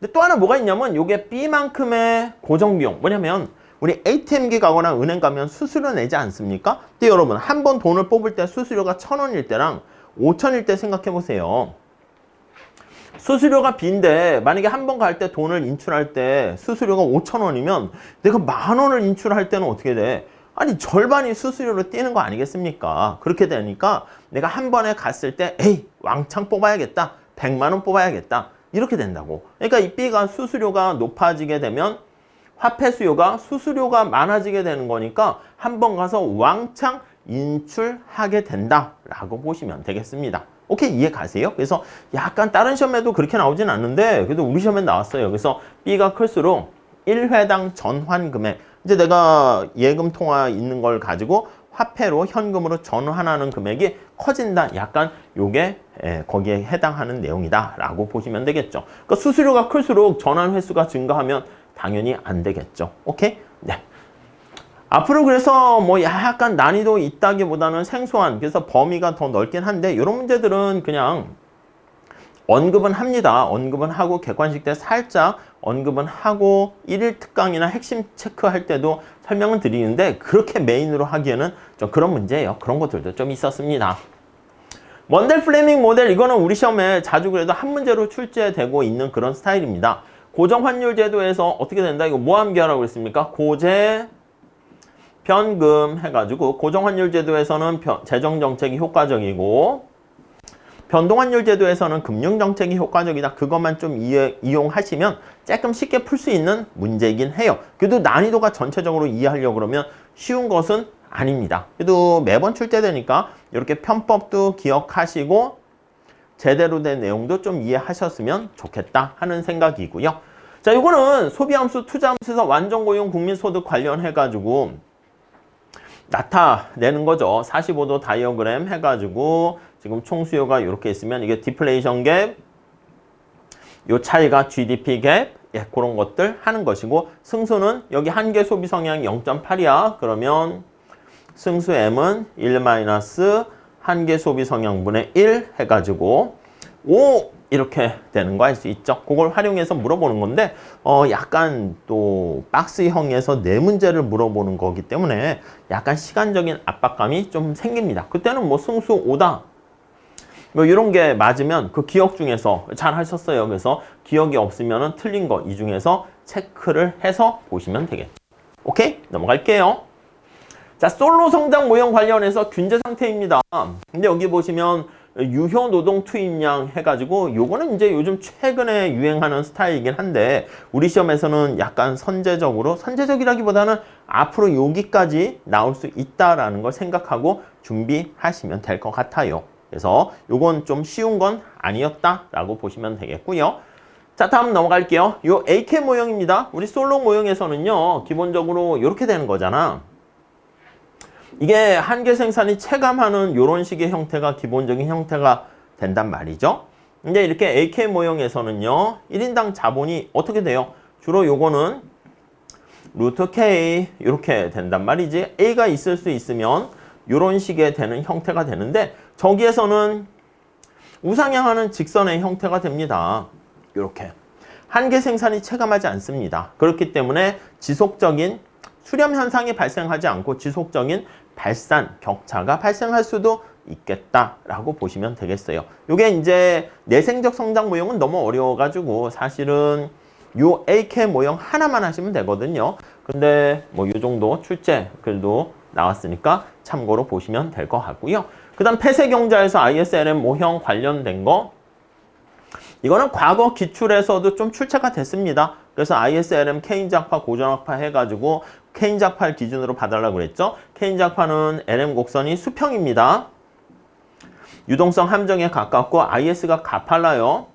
근데 또 하나 뭐가 있냐면 요게 B만큼의 고정비용. 뭐냐면 우리 ATM기 가거나 은행 가면 수수료 내지 않습니까? 근데 여러분 한 번 돈을 뽑을 때 수수료가 1,000원일 때랑 5,000일 때 생각해 보세요. 수수료가 B인데 만약에 한 번 갈 때 돈을 인출할 때 수수료가 5,000원이면 내가 10,000원을 인출할 때는 어떻게 돼? 아니 절반이 수수료로 뛰는 거 아니겠습니까? 그렇게 되니까 내가 한 번에 갔을 때 에이 왕창 뽑아야겠다. 100만 원 뽑아야겠다. 이렇게 된다고. 그러니까 이 B가 수수료가 높아지게 되면 화폐 수요가 수수료가 많아지게 되는 거니까 한 번 가서 왕창 인출하게 된다라고 보시면 되겠습니다. 오케이, 이해 가세요? 그래서 약간 다른 시험에도 그렇게 나오진 않는데 그래도 우리 시험에 나왔어요. 그래서 B가 클수록 1회당 전환 금액 이제 내가 예금 통화 있는 걸 가지고 화폐로 현금으로 전환하는 금액이 커진다. 약간 요게 거기에 해당하는 내용이다 라고 보시면 되겠죠. 그러니까 수수료가 클수록 전환 횟수가 증가하면 당연히 안 되겠죠. 오케이? 네. 앞으로 그래서 뭐 약간 난이도 있다기보다는 생소한, 그래서 범위가 더 넓긴 한데 이런 문제들은 그냥 언급은 합니다. 언급은 하고 객관식 때 살짝 언급은 하고 1일 특강이나 핵심 체크할 때도 설명을 드리는데 그렇게 메인으로 하기에는 좀 그런 문제예요. 그런 것들도 좀 있었습니다. 먼델 플레밍 모델, 이거는 우리 시험에 자주 그래도 한 문제로 출제되고 있는 그런 스타일입니다. 고정환율 제도에서 어떻게 된다? 이거 모함기하라고 그랬습니까? 고재 변금 해가지고 고정환율 제도에서는 재정정책이 효과적이고 변동환율 제도에서는 금융정책이 효과적이다. 그것만 좀 이용하시면 조금 쉽게 풀 수 있는 문제이긴 해요. 그래도 난이도가 전체적으로 이해하려고 그러면 쉬운 것은 아닙니다. 그래도 매번 출제되니까 이렇게 편법도 기억하시고 제대로 된 내용도 좀 이해하셨으면 좋겠다 하는 생각이고요. 자, 이거는 소비함수, 투자함수에서 완전고용 국민소득 관련해가지고 나타내는 거죠. 45도 다이어그램 해가지고 지금 총수요가 이렇게 있으면 이게 디플레이션 갭, 요 차이가 GDP 갭, 예, 그런 것들 하는 것이고 승수는 여기 한계 소비 성향 0.8이야. 그러면 승수 M은 1 마이너스 한계 소비 성향분의 1 해가지고 5 이렇게 되는 거 알 수 있죠. 그걸 활용해서 물어보는 건데 약간 또 박스형에서 네 문제를 물어보는 거기 때문에 약간 시간적인 압박감이 좀 생깁니다. 그때는 뭐 승수 5다. 뭐 이런 게 맞으면 그 기억 중에서 잘 하셨어요. 그래서 기억이 없으면 틀린 거 이 중에서 체크를 해서 보시면 되겠죠. 오케이? 넘어갈게요. 자, 솔로 성장 모형 관련해서 균제 상태입니다. 근데 여기 보시면 유효 노동 투입량 해가지고 요거는 이제 요즘 최근에 유행하는 스타일이긴 한데 우리 시험에서는 약간 선제적이라기보다는 앞으로 여기까지 나올 수 있다라는 걸 생각하고 준비하시면 될 것 같아요. 그래서 요건 좀 쉬운 건 아니었다라고 보시면 되겠고요. 자, 다음 넘어갈게요. 요 AK 모형입니다. 우리 솔로 모형에서는요, 기본적으로 이렇게 되는 거잖아. 이게 한계 생산이 체감하는 요런 식의 형태가 기본적인 형태가 된단 말이죠. 근데 이렇게 AK 모형에서는요, 1인당 자본이 어떻게 돼요? 주로 요거는 루트 K 이렇게 된단 말이지. A가 있을 수 있으면 요런 식의 되는 형태가 되는데 저기에서는 우상향하는 직선의 형태가 됩니다. 이렇게. 한계 생산이 체감하지 않습니다. 그렇기 때문에 지속적인 수렴 현상이 발생하지 않고 지속적인 발산, 격차가 발생할 수도 있겠다라고 보시면 되겠어요. 이게 이제 내생적 성장 모형은 너무 어려워가지고 사실은 요 AK 모형 하나만 하시면 되거든요. 근데 뭐 요 정도 출제 글도 나왔으니까 참고로 보시면 될 것 같고요. 그 다음 폐쇄경자에서 ISLM 모형 관련된 거 이거는 과거 기출에서도 좀 출제가 됐습니다. 그래서 ISLM 케인작파, 고전학파 해가지고 케인작파를 기준으로 봐달라고 그랬죠. 케인작파는 LM 곡선이 수평입니다. 유동성 함정에 가깝고 IS가 가팔라요.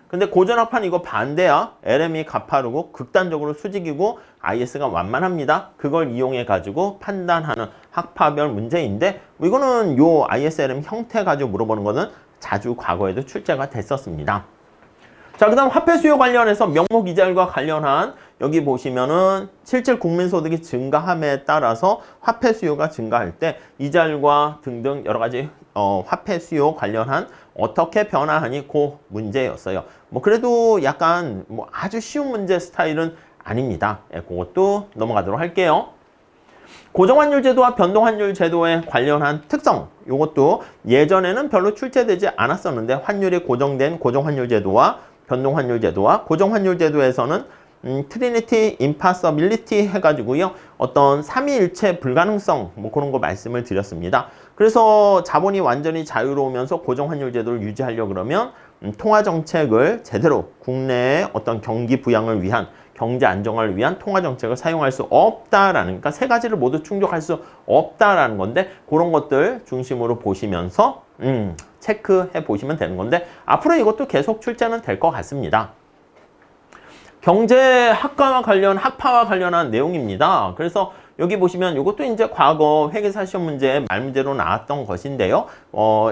근데 고전학파는 이거 반대야. LM이 가파르고 극단적으로 수직이고 IS가 완만합니다. 그걸 이용해가지고 판단하는 학파별 문제인데 이거는 요 ISLM 형태 가지고 물어보는 거는 자주 과거에도 출제가 됐었습니다. 자, 그 다음 화폐 수요 관련해서 명목 이자율과 관련한 여기 보시면은 실질 국민소득이 증가함에 따라서 화폐 수요가 증가할 때 이자율과 등등 여러 가지 화폐 수요 관련한 어떻게 변화하니 그 문제였어요. 뭐 그래도 약간 뭐 아주 쉬운 문제 스타일은 아닙니다. 예, 그것도 넘어가도록 할게요. 고정환율 제도와 변동환율 제도에 관련한 특성 이것도 예전에는 별로 출제되지 않았었는데 환율이 고정된 고정환율 제도와 변동환율 제도와 고정환율 제도에서는 트리니티 임파서빌리티 해가지고요 어떤 삼위일체 불가능성 뭐 그런 거 말씀을 드렸습니다. 그래서 자본이 완전히 자유로우면서 고정환율 제도를 유지하려고 그러면 통화정책을 제대로 국내의 어떤 경기 부양을 위한 경제 안정화를 위한 통화정책을 사용할 수 없다라는, 그러니까 세 가지를 모두 충족할 수 없다라는 건데 그런 것들 중심으로 보시면서 체크해 보시면 되는 건데 앞으로 이것도 계속 출제는 될 것 같습니다. 경제학과와 학파와 관련한 내용입니다. 그래서 여기 보시면 이것도 이제 과거 회계사 시험 문제에 말문제로 나왔던 것인데요.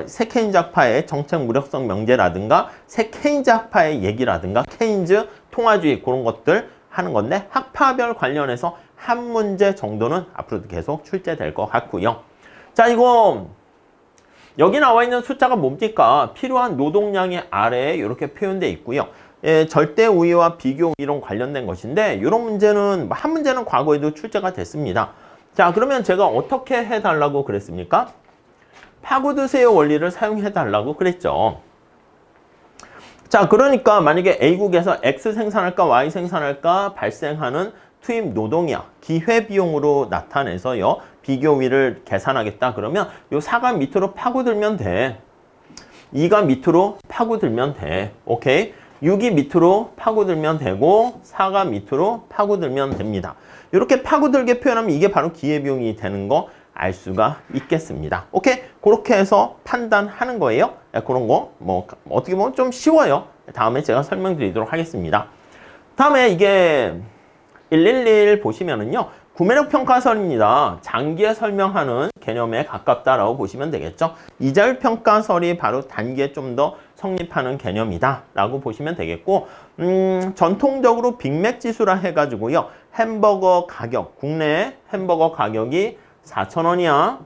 새 케인즈 학파의 정책 무력성 명제라든가 새 케인즈 학파의 얘기라든가 케인즈 통화주의 그런 것들 하는 건데 학파별 관련해서 한 문제 정도는 앞으로도 계속 출제될 것 같고요. 자, 이거 여기 나와 있는 숫자가 뭡니까? 필요한 노동량이 아래에 이렇게 표현되어 있고요. 예, 절대 우위와 비교 이론 관련된 것인데 이런 문제는 한 문제는 과거에도 출제가 됐습니다. 자, 그러면 제가 어떻게 해달라고 그랬습니까? 파고드세요 원리를 사용해 달라고 그랬죠. 자, 그러니까 만약에 A국에서 X 생산할까 Y 생산할까 발생하는 투입 노동이야. 기회비용으로 나타내서요. 비교위를 계산하겠다 그러면 요 4가 밑으로 파고들면 돼. 2가 밑으로 파고들면 돼. 오케이? 6이 밑으로 파고들면 되고 4가 밑으로 파고들면 됩니다. 이렇게 파고들게 표현하면 이게 바로 기회비용이 되는 거 알 수가 있겠습니다. 오케이? 그렇게 해서 판단하는 거예요. 그런 거 뭐 어떻게 보면 좀 쉬워요. 다음에 제가 설명드리도록 하겠습니다. 다음에 이게 111 보시면은요. 구매력 평가설입니다. 장기에 설명하는 개념에 가깝다라고 보시면 되겠죠. 이자율 평가설이 바로 단기에 좀 더 성립하는 개념이다 라고 보시면 되겠고 전통적으로 빅맥 지수라 해가지고요. 햄버거 가격, 국내 햄버거 가격이 4,000원이야.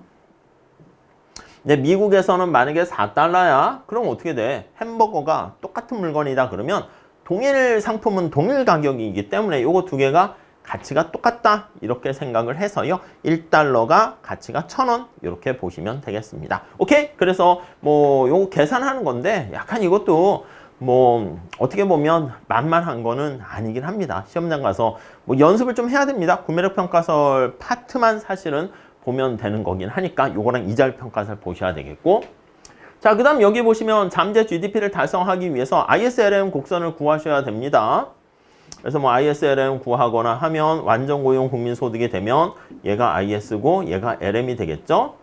근데 미국에서는 만약에 4달러야. 그럼 어떻게 돼? 햄버거가 똑같은 물건이다 그러면 동일 상품은 동일 가격이기 때문에 요거 두 개가 가치가 똑같다 이렇게 생각을 해서요. 1달러가 가치가 1,000원 이렇게 보시면 되겠습니다. 오케이? 그래서 뭐 요거 계산하는 건데 약간 이것도 뭐 어떻게 보면 만만한 거는 아니긴 합니다. 시험장 가서 뭐 연습을 좀 해야 됩니다. 구매력 평가설 파트만 사실은 보면 되는 거긴 하니까 요거랑 이자율 평가설 보셔야 되겠고, 자, 그 다음 여기 보시면 잠재 GDP를 달성하기 위해서 ISLM 곡선을 구하셔야 됩니다. 그래서 뭐 ISLM 구하거나 하면 완전 고용 국민소득이 되면 얘가 IS고 얘가 LM이 되겠죠.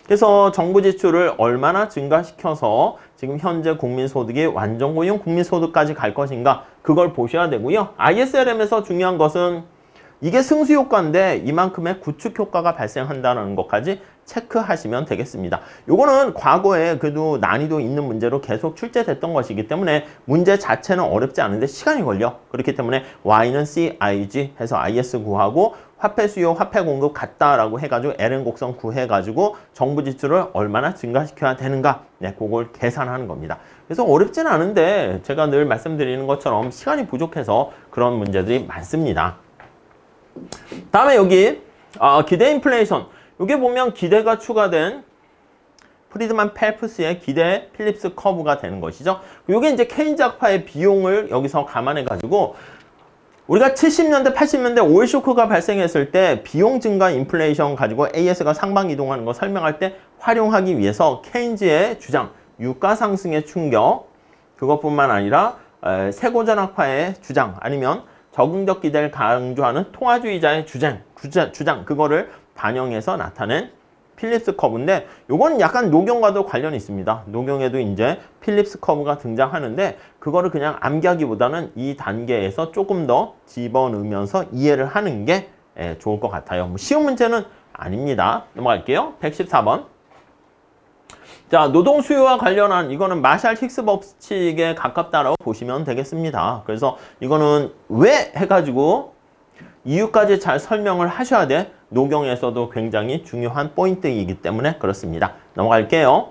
그래서 정부 지출을 얼마나 증가시켜서 지금 현재 국민소득이 완전 고용 국민소득까지 갈 것인가 그걸 보셔야 되고요. ISLM에서 중요한 것은 이게 승수효과인데 이만큼의 구축효과가 발생한다는 것까지 체크하시면 되겠습니다. 요거는 과거에 그래도 난이도 있는 문제로 계속 출제됐던 것이기 때문에 문제 자체는 어렵지 않은데 시간이 걸려. 그렇기 때문에 Y는 CIG 해서 IS 구하고 화폐 수요, 화폐 공급 같다라고 해가지고 LN 곡선 구해가지고 정부 지출을 얼마나 증가시켜야 되는가, 네, 그걸 계산하는 겁니다. 그래서 어렵진 않은데 제가 늘 말씀드리는 것처럼 시간이 부족해서 그런 문제들이 많습니다. 다음에 여기 기대 인플레이션, 여기 보면 기대가 추가된 프리드만 펠프스의 기대 필립스 커브가 되는 것이죠. 이게 이제 케인즈 학파의 비용을 여기서 감안해 가지고 우리가 70년대 80년대 오일 쇼크가 발생했을 때 비용 증가 인플레이션 가지고 AS가 상방 이동하는 거 설명할 때 활용하기 위해서 케인즈의 주장 유가 상승의 충격, 그것뿐만 아니라 세고전 학파의 주장 아니면 적응적 기대를 강조하는 통화주의자의 주장 그거를 반영해서 나타낸 필립스 커브인데 요건 약간 녹용과도 관련이 있습니다. 녹용에도 이제 필립스 커브가 등장하는데 그거를 그냥 암기하기보다는 이 단계에서 조금 더 집어넣으면서 이해를 하는 게 좋을 것 같아요. 뭐 쉬운 문제는 아닙니다. 넘어갈게요. 114번. 자, 노동 수요와 관련한 이거는 마샬 힉스 법칙에 가깝다라고 보시면 되겠습니다. 그래서 이거는 왜 해가지고 이유까지 잘 설명을 하셔야 돼. 녹용에서도 굉장히 중요한 포인트이기 때문에 그렇습니다. 넘어갈게요.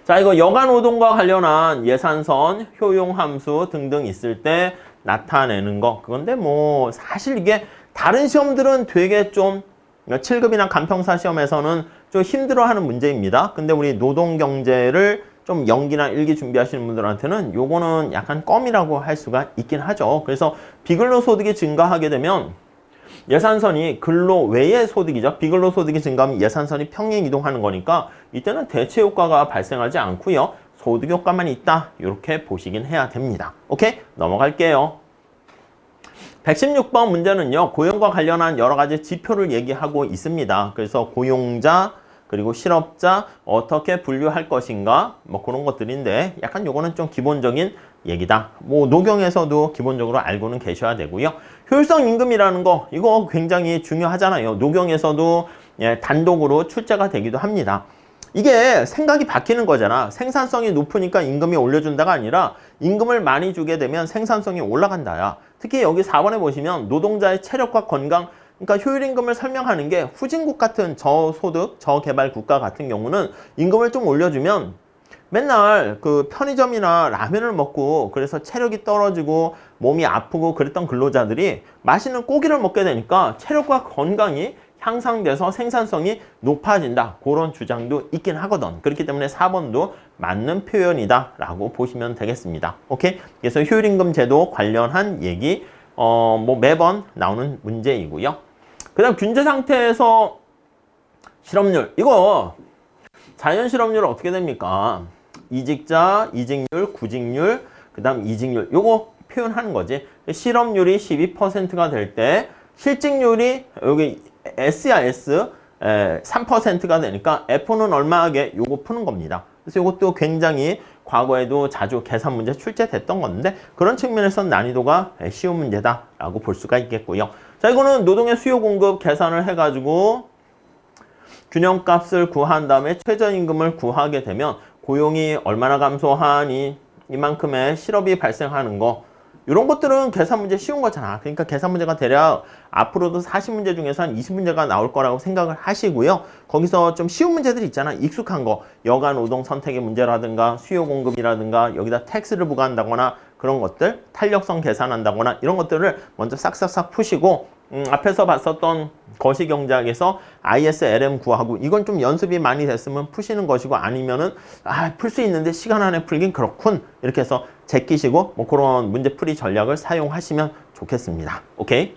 자, 이거 여가 노동과 관련한 예산선, 효용함수 등등 있을 때 나타내는 거. 그건데 뭐 사실 이게 다른 시험들은 되게 좀 7급이나 간평사 시험에서는 좀 힘들어하는 문제입니다. 근데 우리 노동경제를 좀 연기나 일기 준비하시는 분들한테는 요거는 약간 껌이라고 할 수가 있긴 하죠. 그래서 비근로소득이 증가하게 되면 예산선이 근로 외의 소득이죠. 비근로소득이 증가하면 예산선이 평행 이동하는 거니까 이때는 대체 효과가 발생하지 않고요. 소득 효과만 있다. 이렇게 보시긴 해야 됩니다. 오케이? 넘어갈게요. 116번 문제는요. 고용과 관련한 여러 가지 지표를 얘기하고 있습니다. 그래서 고용자 그리고 실업자 어떻게 분류할 것인가 뭐 그런 것들인데 약간 요거는 좀 기본적인 얘기다. 뭐 노경에서도 기본적으로 알고는 계셔야 되고요. 효율성 임금이라는 거 이거 굉장히 중요하잖아요. 노경에서도 단독으로 출제가 되기도 합니다. 이게 생각이 바뀌는 거잖아. 생산성이 높으니까 임금이 올려준다가 아니라 임금을 많이 주게 되면 생산성이 올라간다야. 특히 여기 4번에 보시면 노동자의 체력과 건강, 그러니까 효율임금을 설명하는 게 후진국 같은 저소득, 저개발 국가 같은 경우는 임금을 좀 올려주면 맨날 그 편의점이나 라면을 먹고 그래서 체력이 떨어지고 몸이 아프고 그랬던 근로자들이 맛있는 고기를 먹게 되니까 체력과 건강이 향상돼서 생산성이 높아진다. 그런 주장도 있긴 하거든. 그렇기 때문에 4번도 맞는 표현이다 라고 보시면 되겠습니다. 오케이? 그래서 효율임금 제도 관련한 얘기 뭐 매번 나오는 문제이고요. 그 다음 균제 상태에서 실업률, 이거 자연 실업률 어떻게 됩니까? 이직자, 이직률, 구직률, 그 다음 이직률, 요거 표현하는 거지. 실업률이 12%가 될 때 실직률이 여기 S야 S 3%가 되니까 F는 얼마하게 요거 푸는 겁니다. 그래서 이것도 굉장히 과거에도 자주 계산 문제 출제됐던 건데 그런 측면에서 난이도가 쉬운 문제다라고 볼 수가 있겠고요. 자, 이거는 노동의 수요 공급 계산을 해가지고 균형값을 구한 다음에 최저임금을 구하게 되면 고용이 얼마나 감소하니 이만큼의 실업이 발생하는 거, 이런 것들은 계산 문제 쉬운 거잖아. 그러니까 계산 문제가 대략 앞으로도 40문제 중에서 한 20문제가 나올 거라고 생각을 하시고요. 거기서 좀 쉬운 문제들 있잖아. 익숙한 거. 여가 노동 선택의 문제라든가 수요 공급이라든가 여기다 텍스를 부과한다거나 그런 것들, 탄력성 계산한다거나 이런 것들을 먼저 싹싹싹 푸시고 앞에서 봤었던 거시경제학에서 ISLM 구하고 이건 좀 연습이 많이 됐으면 푸시는 것이고 아니면은 풀 수 있는데 시간 안에 풀긴 그렇군 이렇게 해서 제끼시고 뭐 그런 문제풀이 전략을 사용하시면 좋겠습니다. 오케이?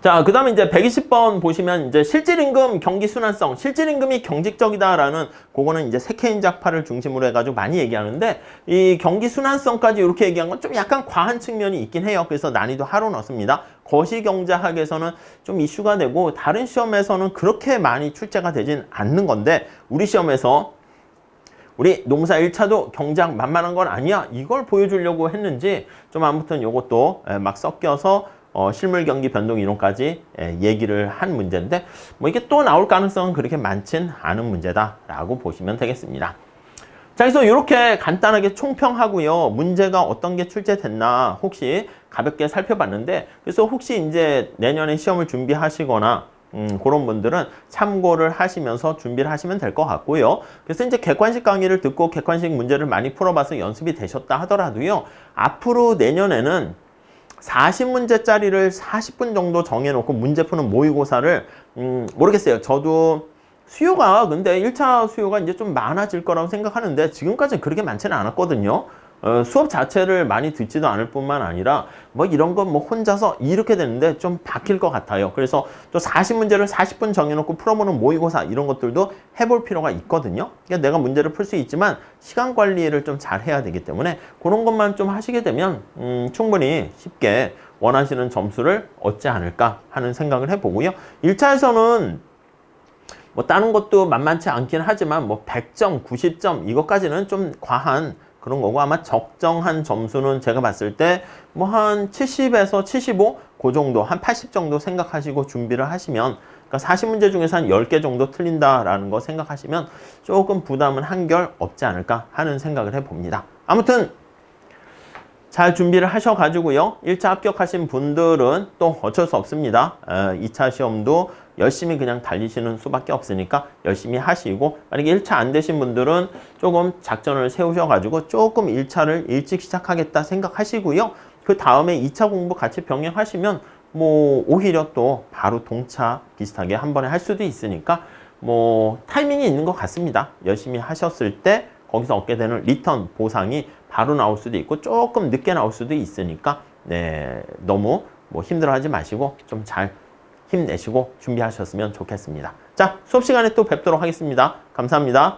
자, 그 다음에 이제 120번 보시면 이제 실질임금 경기 순환성, 실질임금이 경직적이다라는 그거는 이제 세케인작파를 중심으로 해가지고 많이 얘기하는데 이 경기 순환성까지 이렇게 얘기한 건 좀 약간 과한 측면이 있긴 해요. 그래서 난이도 하로 넣습니다. 거시경제학에서는 좀 이슈가 되고 다른 시험에서는 그렇게 많이 출제가 되진 않는 건데 우리 시험에서 우리 농사 1차도 경제학 만만한 건 아니야. 이걸 보여주려고 했는지 좀 아무튼 요것도 막 섞여서 실물 경기 변동 이론까지 얘기를 한 문제인데 뭐 이게 또 나올 가능성은 그렇게 많진 않은 문제다라고 보시면 되겠습니다. 자, 그래서 이렇게 간단하게 총평하고요. 문제가 어떤 게 출제됐나 혹시 가볍게 살펴봤는데 그래서 혹시 이제 내년에 시험을 준비하시거나 그런 분들은 참고를 하시면서 준비를 하시면 될 것 같고요. 그래서 이제 객관식 강의를 듣고 객관식 문제를 많이 풀어봐서 연습이 되셨다 하더라도요. 앞으로 내년에는 40문제짜리를 40분 정도 정해놓고 문제 푸는 모의고사를 모르겠어요. 저도 수요가 근데 1차 수요가 이제 좀 많아질 거라고 생각하는데 지금까지는 그렇게 많지는 않았거든요. 수업 자체를 많이 듣지도 않을 뿐만 아니라 뭐 이런 건 뭐 혼자서 이렇게 되는데 좀 바뀔 것 같아요. 그래서 또 40문제를 40분 정해놓고 풀어보는 모의고사 이런 것들도 해볼 필요가 있거든요. 그러니까 내가 문제를 풀 수 있지만 시간 관리를 좀 잘 해야 되기 때문에 그런 것만 좀 하시게 되면 충분히 쉽게 원하시는 점수를 얻지 않을까 하는 생각을 해보고요. 1차에서는 뭐 다른 것도 만만치 않긴 하지만 뭐 100점, 90점 이것까지는 좀 과한 그런 거고 아마 적정한 점수는 제가 봤을 때 뭐 한 70에서 75 그 정도 한 80 정도 생각하시고 준비를 하시면 그러니까 40문제 중에서 한 10개 정도 틀린다라는 거 생각하시면 조금 부담은 한결 없지 않을까 하는 생각을 해봅니다. 아무튼 잘 준비를 하셔가지고요. 1차 합격하신 분들은 또 어쩔 수 없습니다. 2차 시험도 열심히 그냥 달리시는 수밖에 없으니까 열심히 하시고 만약에 1차 안 되신 분들은 조금 작전을 세우셔가지고 조금 1차를 일찍 시작하겠다 생각하시고요. 그 다음에 2차 공부 같이 병행하시면 뭐 오히려 또 바로 동차 비슷하게 한 번에 할 수도 있으니까 뭐 타이밍이 있는 것 같습니다. 열심히 하셨을 때 거기서 얻게 되는 리턴 보상이 바로 나올 수도 있고 조금 늦게 나올 수도 있으니까 네, 너무 뭐 힘들어하지 마시고 좀 잘 힘내시고 준비하셨으면 좋겠습니다. 자, 수업 시간에 또 뵙도록 하겠습니다. 감사합니다.